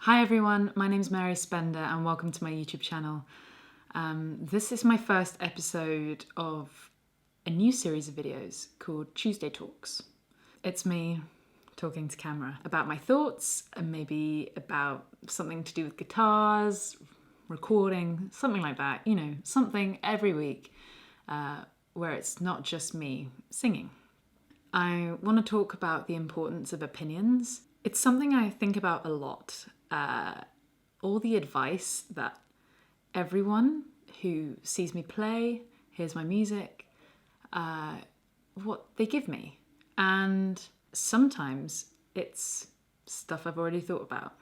Hi everyone, my name's Mary Spender and welcome to my YouTube channel. This is my first episode of a new series of videos called Tuesday Talks. It's me talking to camera about my thoughts and maybe about something to do with guitars, recording, something like that. You know, something every week where it's not just me singing. I want to talk about the importance of opinions. It's something I think about a lot. All the advice that everyone who sees me play, hears my music, what they give me. And sometimes it's stuff I've already thought about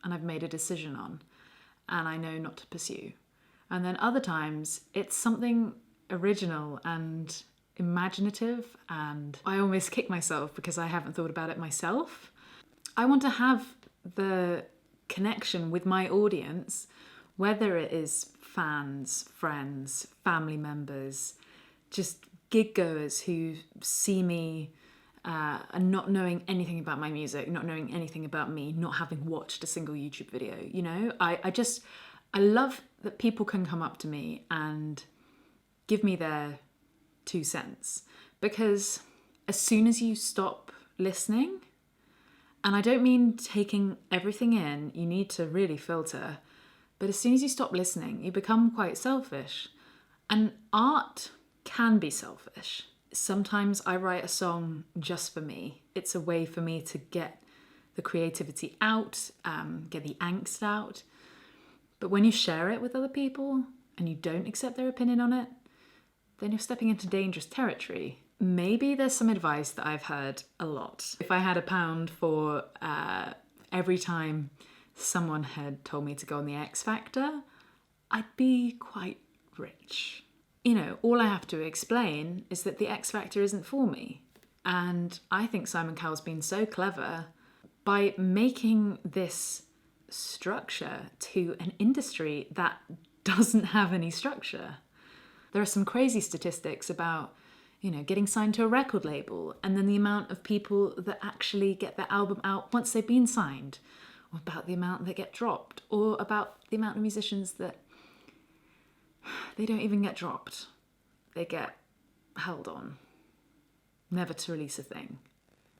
and I've made a decision on and I know not to pursue. And then other times it's something original and imaginative and I almost kick myself because I haven't thought about it myself. I want to have the connection with my audience, whether it is fans, friends, family members, just gig goers who see me and not knowing anything about my music, not knowing anything about me, not having watched a single YouTube video. You know, I love that people can come up to me and give me their 2 cents, because as soon as you stop listening, and I don't mean taking everything in, you need to really filter, but as soon as you stop listening, you become quite selfish. And art can be selfish. Sometimes I write a song just for me. It's a way for me to get the creativity out, get the angst out. But when you share it with other people and you don't accept their opinion on it, then you're stepping into dangerous territory. Maybe there's some advice that I've heard a lot. If I had £1 for every time someone had told me to go on the X Factor, I'd be quite rich. You know, all I have to explain is that the X Factor isn't for me. And I think Simon Cowell's been so clever by making this structure to an industry that doesn't have any structure. There are some crazy statistics about, you know, getting signed to a record label and then the amount of people that actually get their album out once they've been signed, or about the amount that get dropped, or about the amount of musicians that they don't even get dropped. They get held on, never to release a thing.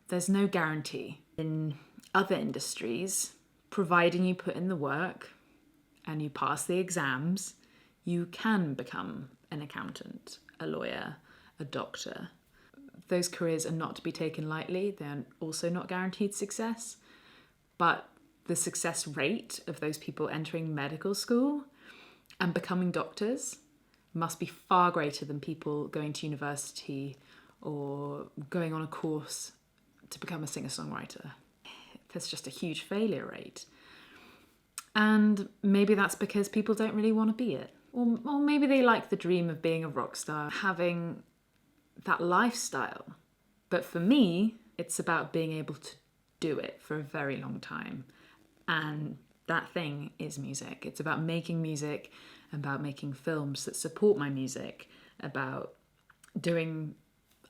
There's no guarantee. In other industries, providing you put in the work and you pass the exams, you can become an accountant, a lawyer, a doctor. Those careers are not to be taken lightly. They're also not guaranteed success. But the success rate of those people entering medical school and becoming doctors must be far greater than people going to university or going on a course to become a singer-songwriter. There's just a huge failure rate. And maybe that's because people don't really want to be it. Or maybe they like the dream of being a rock star, having that lifestyle. But for me, it's about being able to do it for a very long time. And that thing is music. It's about making music, about making films that support my music, about doing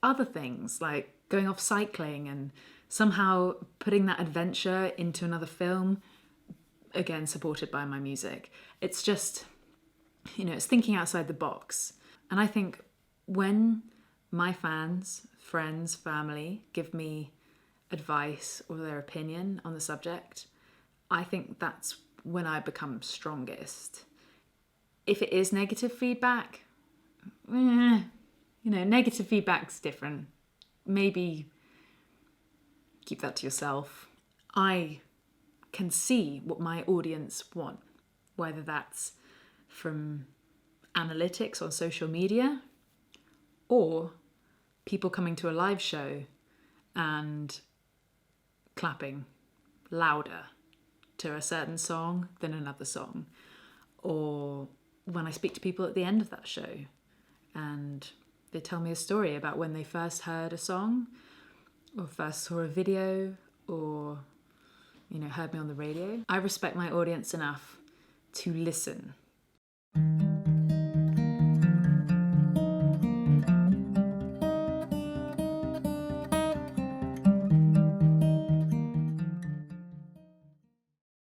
other things like going off cycling and somehow putting that adventure into another film, again, supported by my music. It's just, you know, it's thinking outside the box. And I think when my fans, friends, family give me advice or their opinion on the subject, I think that's when I become strongest. If it is negative feedback, you know, negative feedback's different. Maybe keep that to yourself. I can see what my audience want, whether that's from analytics on social media or people coming to a live show and clapping louder to a certain song than another song, or when I speak to people at the end of that show and they tell me a story about when they first heard a song or first saw a video or, you know, heard me on the radio. I respect my audience enough to listen.